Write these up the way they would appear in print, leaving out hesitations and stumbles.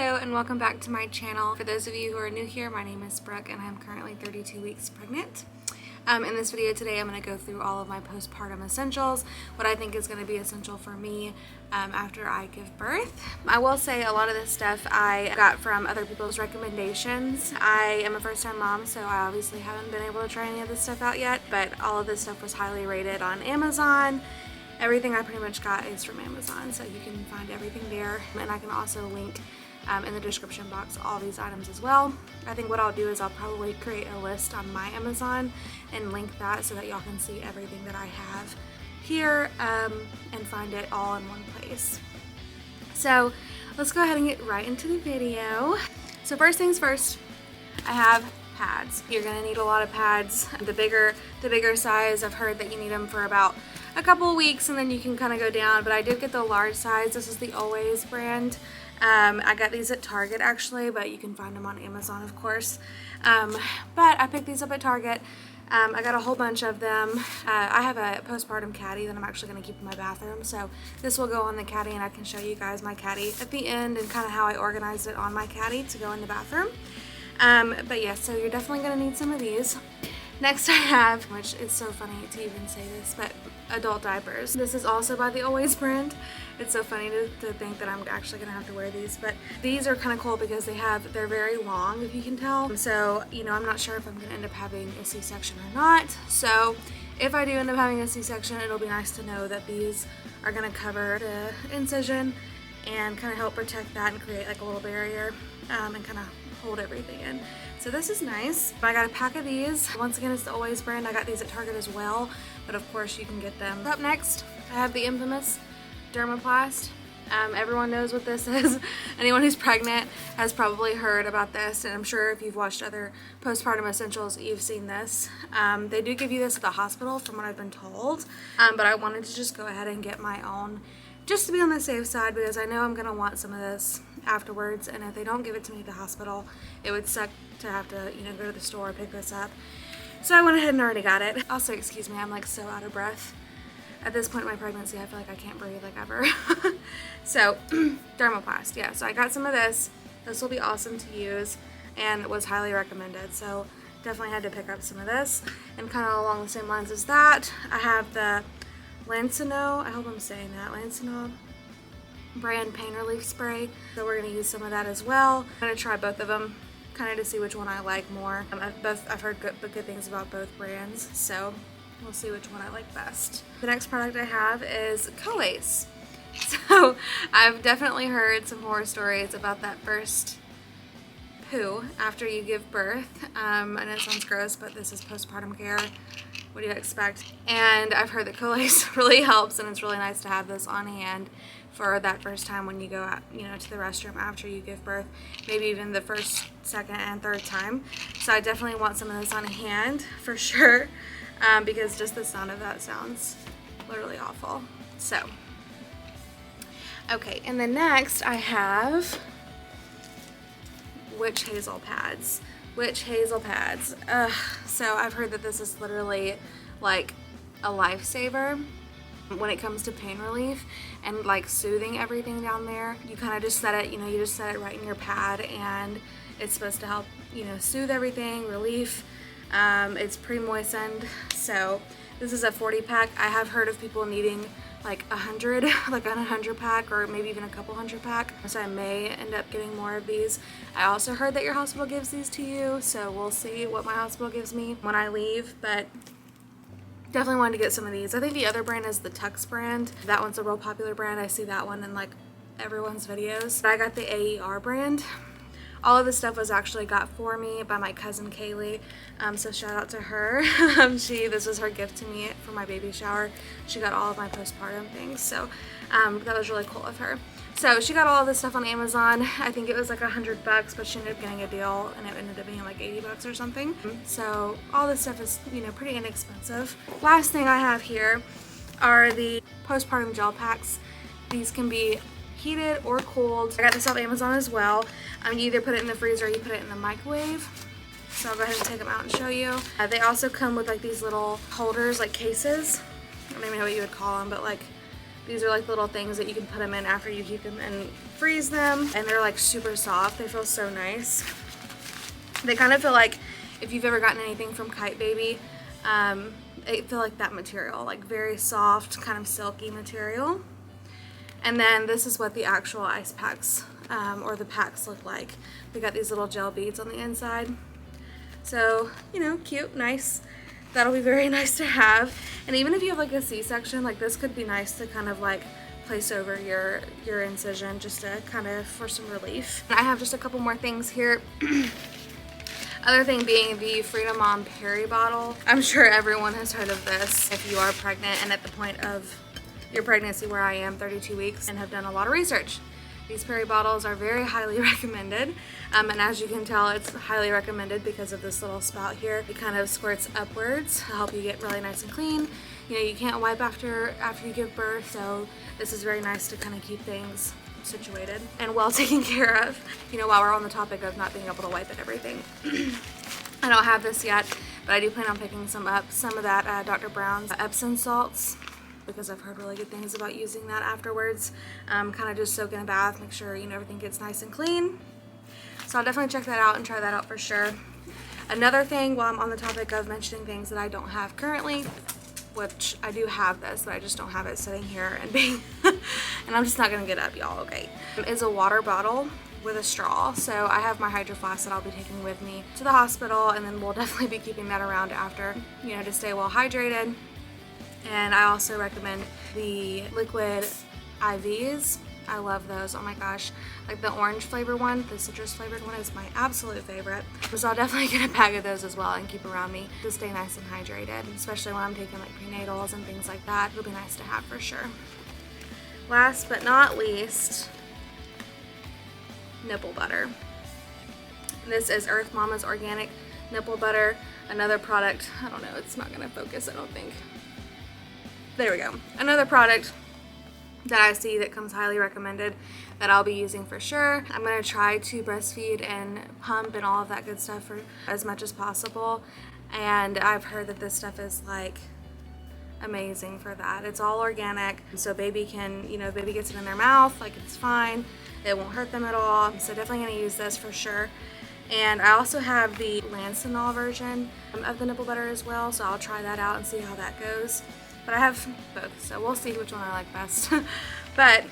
Hello and welcome back to my channel. For those of you who are new here, my name is Brooke and I'm currently 32 weeks pregnant. In this video today, I'm going to go through all of my postpartum essentials, what I think is going to be essential for me after I give birth. I will say a lot of this stuff I got from other people's recommendations. I am a first-time mom, so I obviously haven't been able to try any of this stuff out yet, but all of this stuff was highly rated on Amazon. Everything I pretty much got is from Amazon, so you can find everything there, and I can also link in the description box all these items as well. I think what I'll do is I'll probably create a list on my Amazon and link that so that y'all can see everything that I have here and find it all in one place. So let's go ahead and get right into the video. So first things first, I have pads. You're gonna need a lot of pads. The bigger size, I've heard that you need them for about a couple of weeks and then you can kind of go down, but I did get the large size. This is the Always brand. I got these at Target actually, but you can find them on Amazon of course. But I picked these up at Target. I got a whole bunch of them. I have a Postpartum Caddy that I'm actually going to keep in my bathroom, so this will go on the Caddy and I can show you guys my Caddy at the end and kind of how I organized it on my Caddy to go in the bathroom. But yeah, so you're definitely going to need some of these. Next I have, which is so funny to even say this, but adult diapers. This is also by the Always brand. It's so funny to think that I'm actually gonna have to wear these, but these are kind of cool because they're very long, if you can tell. So, you know, I'm not sure if I'm gonna end up having a C-section or not. So if I do end up having a C-section, it'll be nice to know that these are gonna cover the incision and kind of help protect that and create like a little barrier and kind of hold everything in. So this is nice. I got a pack of these. Once again, it's the Always brand. I got these at Target as well, but of course you can get them. Up next, I have the infamous Dermaplast. Everyone knows what this is. Anyone who's pregnant has probably heard about this, and I'm sure if you've watched other Postpartum Essentials, you've seen this. They do give you this at the hospital from what I've been told, but I wanted to just go ahead and get my own just to be on the safe side because I know I'm gonna want some of this afterwards, and if they don't give it to me at the hospital, it would suck to have to, you know, go to the store, pick this up. So I went ahead and already got it. Also, excuse me, I'm like so out of breath. At this point in my pregnancy, I feel like I can't breathe like ever. So, Dermaplast, yeah, so I got some of this. This will be awesome to use and it was highly recommended. So definitely had to pick up some of this. And kind of along the same lines as that, I have the Lancino, I hope I'm saying that, Lancino brand pain relief spray. So we're gonna use some of that as well. I'm gonna try both of them kind of to see which one I like more. I've heard good things about both brands, so we'll see which one I like best. The next product I have is Coace. So I've definitely heard some horror stories about that first poo after you give birth. I know it sounds gross, but this is postpartum care. What do you expect? And I've heard that Coace really helps, and it's really nice to have this on hand for that first time when you go out, you know, to the restroom after you give birth, maybe even the first, second, and third time. So I definitely want some of this on hand for sure, because just the sound of that sounds literally awful. So, okay, and then next I have Witch Hazel pads. Witch Hazel pads. So I've heard that this is literally like a lifesaver when it comes to pain relief and like soothing everything down there. You kind of just set it, you know, you just set it right in your pad and it's supposed to help, you know, soothe everything, relief. It's pre-moistened. So this is a 40 pack. I have heard of people needing like 100, like a 100 pack or maybe even a couple 100 pack. So I may end up getting more of these. I also heard that your hospital gives these to you. So we'll see what my hospital gives me when I leave, but definitely wanted to get some of these. I think the other brand is the Tux brand. That one's a real popular brand. I see that one in like everyone's videos. But I got the AER brand. All of this stuff was actually got for me by my cousin Kaylee, so shout out to her. This was her gift to me for my baby shower. She got all of my postpartum things, so that was really cool of her. So she got all of this stuff on Amazon. I think it was like $100, but she ended up getting a deal and it ended up being like $80 or something. So all this stuff is, you know, pretty inexpensive. Last thing I have here are the postpartum gel packs. These can be heated or cooled. I got this off Amazon as well. You either put it in the freezer or you put it in the microwave. So I'll go ahead and take them out and show you. They also come with like these little holders, like cases. I don't even know what you would call them, but like These are like little things that you can put them in after you heat them and freeze them, and they're like super soft. They feel so nice. They kind of feel like if you've ever gotten anything from Kite Baby, they feel like that material, like very soft, kind of silky material. And then this is what the actual ice packs or the packs look like. They got these little gel beads on the inside. So, you know, cute, nice. That'll be very nice to have. And even if you have like a C-section, like this could be nice to kind of like place over your incision just to kind of for some relief. And I have just a couple more things here. Other thing being the Freedom Mom Peri bottle. I'm sure everyone has heard of this if you are pregnant and at the point of your pregnancy where I am, 32 weeks, and have done a lot of research. These Peri bottles are very highly recommended, and as you can tell, it's highly recommended because of this little spout here. It kind of squirts upwards to help you get really nice and clean. You know, you can't wipe after you give birth, so this is very nice to kind of keep things situated and well taken care of. You know, while we're on the topic of not being able to wipe and everything. I don't have this yet, but I do plan on picking some up. Some of that Dr. Brown's Epsom salts, because I've heard really good things about using that afterwards. Kind of just soak in a bath, make sure, you know, everything gets nice and clean. So I'll definitely check that out and try that out for sure. Another thing, while I'm on the topic of mentioning things that I don't have currently, which I do have this, but I just don't have it sitting here and being, and I'm just not gonna get up, y'all, okay, is a water bottle with a straw. So I have my Hydro Flask that I'll be taking with me to the hospital, and then we'll definitely be keeping that around after, you know, to stay well hydrated. And I also recommend the liquid IVs. I love those. Oh my gosh. Like the orange flavor one, the citrus flavored one is my absolute favorite. So I'll definitely get a bag of those as well and keep around me to stay nice and hydrated, especially when I'm taking like prenatals and things like that. It'll be nice to have for sure. Last but not least, nipple butter. This is Earth Mama's Organic Nipple Butter. Another product, I don't know, it's not gonna focus, I don't think. There we go. Another product that I see that comes highly recommended that I'll be using for sure. I'm going to try to breastfeed and pump and all of that good stuff for as much as possible. And I've heard that this stuff is like amazing for that. It's all organic. So baby can, you know, if baby gets it in their mouth, like it's fine. It won't hurt them at all. So definitely going to use this for sure. And I also have the Lancinol version of the nipple butter as well. So I'll try that out and see how that goes. But I have both, so we'll see which one I like best. But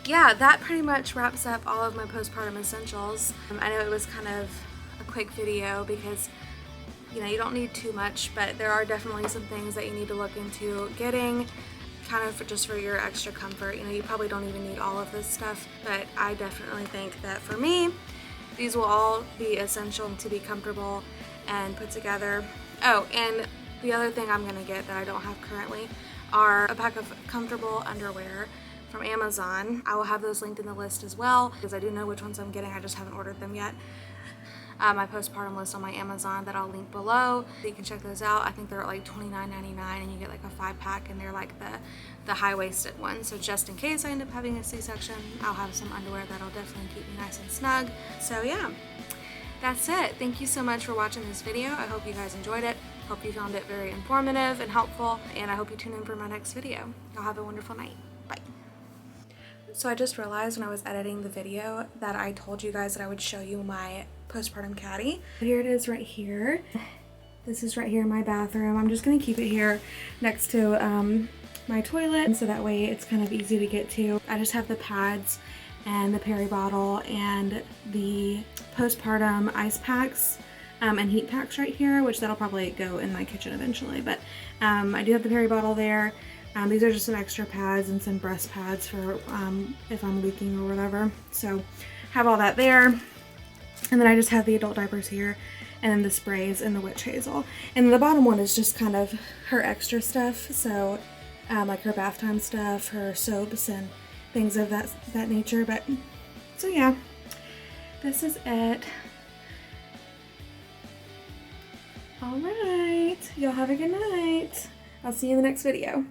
yeah, that pretty much wraps up all of my postpartum essentials. I know it was kind of a quick video because, you know, you don't need too much, but there are definitely some things that you need to look into getting kind of just for your extra comfort. You know, you probably don't even need all of this stuff, but I definitely think that for me, these will all be essential to be comfortable and put together. Oh, and the other thing I'm going to get that I don't have currently are a pack of comfortable underwear from Amazon. I will have those linked in the list as well because I do know which ones I'm getting. I just haven't ordered them yet. My postpartum list on my Amazon that I'll link below. So you can check those out. I think they're at like $29.99 and you get like a 5-pack and they're like the high-waisted ones. So just in case I end up having a C-section, I'll have some underwear that'll definitely keep me nice and snug. So yeah, that's it. Thank you so much for watching this video. I hope you guys enjoyed it. Hope you found it very informative and helpful, and I hope you tune in for my next video. Y'all have a wonderful night. Bye. So I just realized when I was editing the video that I told you guys that I would show you my postpartum caddy. Here it is right here. This is right here in my bathroom. I'm just gonna keep it here next to my toilet, and so that way it's kind of easy to get to. I just have the pads and the Peri bottle and the postpartum ice packs and heat packs right here, which that'll probably go in my kitchen eventually, but I do have the Peri bottle there. These are just some extra pads and some breast pads for if I'm leaking or whatever. So have all that there. And then I just have the adult diapers here, and then the sprays and the witch hazel. And the bottom one is just kind of her extra stuff. So like her bath time stuff, her soaps and things of that nature. But so yeah, this is it. All right, y'all have a good night. I'll see you in the next video.